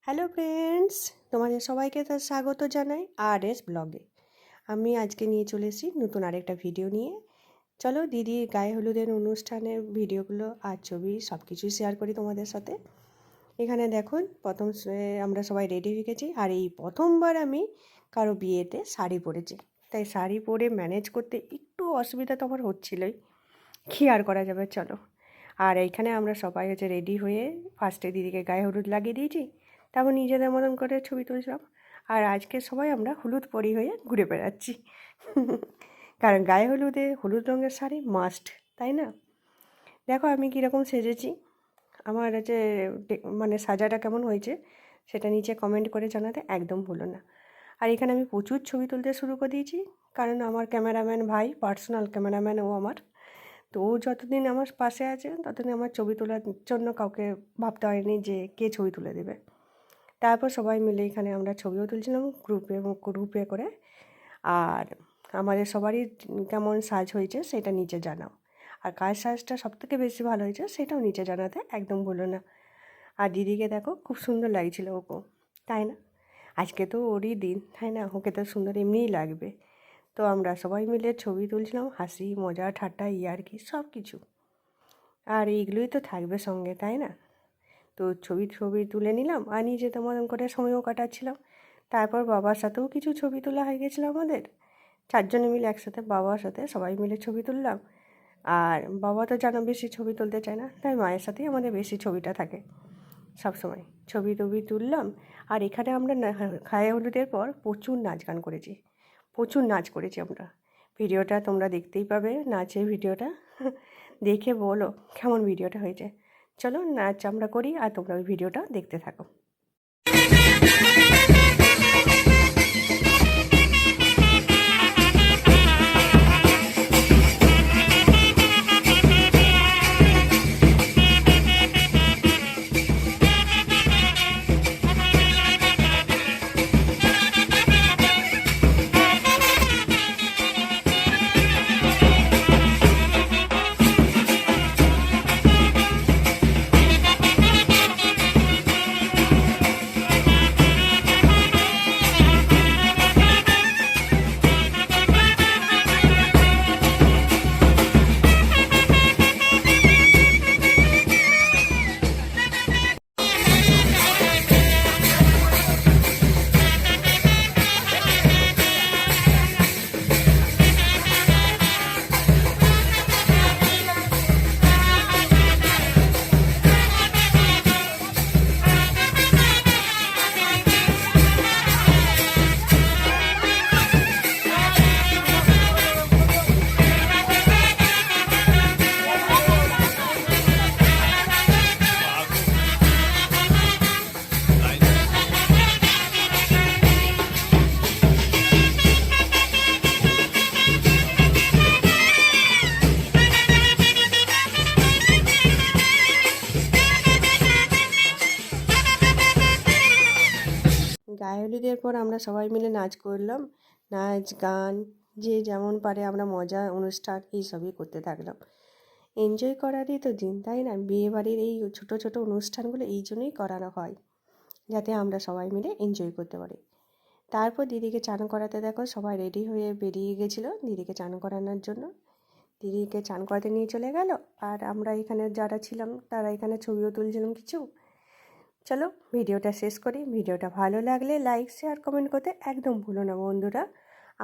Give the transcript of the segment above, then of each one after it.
Hello friends, তোমাদের সবাইকে তার স্বাগত জানাই RS ব্লগে। আমি আজকে নিয়ে চলে এসেছি নতুন আরেকটা ভিডিও নিয়ে। চলো দিদির গায়ে হলুদের অনুষ্ঠানের ভিডিওগুলো আর ছবি সব কিছুই শেয়ার করি তোমাদের সাথে। এখানে দেখুন আমরা সবাই রেডি হয়ে গেছি, আর এই প্রথমবার আমি কারো বিয়েতে শাড়ি পরেছি, তাই শাড়ি পরে ম্যানেজ করতে একটু অসুবিধা তো আমার হচ্ছিলোই, কী আর করা যাবে চলো। আর এইখানে আমরা সবাই রেডি হয়ে ফার্স্টে দিদিকে গায়ে হলুদ লাগিয়ে দিয়েছি, তারপর নিজেদের মতন করে ছবি তুলছিলাম। আর আজকে সবাই আমরা হলুদ পরি হয়ে ঘুরে বেড়াচ্ছি কারণ গায়ে হলুদ রঙের শাড়ি মাস্ট, তাই না? দেখো আমি কীরকম সেজেছি, আমার মানে সাজাটা কেমন হয়েছে সেটা নিচে কমেন্ট করে জানাতে একদম ভুলো না। আর এখানে আমি প্রচুর ছবি তুলতে শুরু করে দিয়েছি, কারণ আমার ক্যামেরাম্যান ভাই, পার্সোনাল ক্যামেরাম্যান ও আমার, তো ও যতদিন আমার পাশে আছে ততদিন আমার ছবি তোলার জন্য কাউকে ভাবতে হয়নি যে কে ছবি তুলে দেবে। তারপর সবাই মিলে এখানে আমরা ছবিও তুলছিলাম গ্রুপে করে। আর আমাদের সবারই কেমন সাজ হয়েছে সেটা নিচে জানাও, আর কার সাজটা সবথেকে বেশি ভালো হয়েছে সেটাও নিচে জানাতে একদম ভুলো না। আর দিদিকে দেখো খুব সুন্দর লাগছিল ওকে, তাই না? আজকে তো ওরই দিন, তাই না? ওকে তো সুন্দর এমনিই লাগবে। তো আমরা সবাই মিলে ছবি তুলছিলাম, হাসি মজা ঠাট্টা ইয়ার্কি সব কিছু, আর এইগুলোই তো থাকবে সঙ্গে, তাই না? তো ছবি তুলে নিলাম আর নিজে তেমন করে সময়ও কাটাচ্ছিলাম। তারপর বাবার সাথেও কিছু ছবি তোলা হয়ে গেছিলো আমাদের, চারজনে মিলে একসাথে বাবার সাথে সবাই মিলে ছবি তুললাম। আর বাবা তো জানো বেশি ছবি তুলতে চায় না, তাই মায়ের সাথেই আমাদের বেশি ছবিটা থাকে সবসময়। ছবি তুললাম। আর এখানে আমরা গায়ে হলুদের পর প্রচুর নাচ গান করেছি, প্রচুর নাচ করেছি আমরা। ভিডিওটা তোমরা দেখতেই পাবে, নাচের ভিডিওটা দেখে বলো কেমন ভিডিওটা হয়েছে। চলো নাচ আমরা করি আর তোমরা ওই ভিডিওটা দেখতে থাকো। গায়ে হলুদের পর আমরা সবাই মিলে নাচ করলাম, নাচ গান যে যেমন পারে আমরা মজা অনুষ্ঠান এইসবই করতে থাকলাম। এনজয় করারই তো দিন, তাই না? বিয়েবাড়ির এই ছোট ছোট অনুষ্ঠানগুলো এই জন্যই করানো হয়, যাতে আমরা সবাই মিলে এনজয় করতে পারি। তারপর দিদিকে চান করাতে দেখো সবাই রেডি হয়ে বেরিয়ে গেছিলো দিদিকে চান করানোর জন্য। দিদিকে চান করাতে নিয়ে চলে গেল, আর আমরা এখানে যারা ছিলাম তারা এখানে ছবিও তুলছিলাম কিছু। চলো ভিডিওটা শেষ করি। ভিডিওটা ভালো লাগলে লাইক শেয়ার কমেন্ট করতে একদম ভুলো না বন্ধুরা।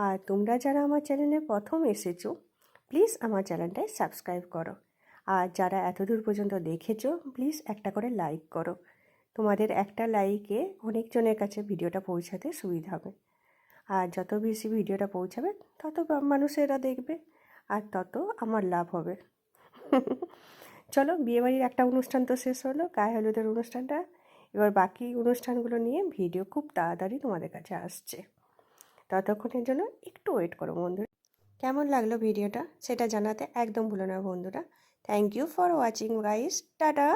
আর তোমরা যারা আমার চ্যানেলে প্রথম এসেছো প্লিজ আমার চ্যানেলটায় সাবস্ক্রাইব করো, আর যারা এতদূর পর্যন্ত দেখেছো প্লিজ একটা করে লাইক করো। তোমাদের একটা লাইকে অনেকজনের কাছে ভিডিওটা পৌঁছাতে সুবিধা হবে, আর যত বেশি ভিডিওটা পৌঁছাবে তত মানুষেরা দেখবে, আর তত আমার লাভ হবে চলো বিয়েবাড়ির একটা অনুষ্ঠান তো শেষ হলো, গায়ে হলুদের অনুষ্ঠানটা। এবার বাকি অনুষ্ঠানগুলো নিয়ে ভিডিও খুব তাড়াতাড়ি তোমাদের কাছে আসছে, ততক্ষণের জন্য একটু ওয়েট করো বন্ধুরা। কেমন লাগলো ভিডিওটা সেটা জানাতে একদম ভুলো না বন্ধুরা। Thank you for watching guys, tata.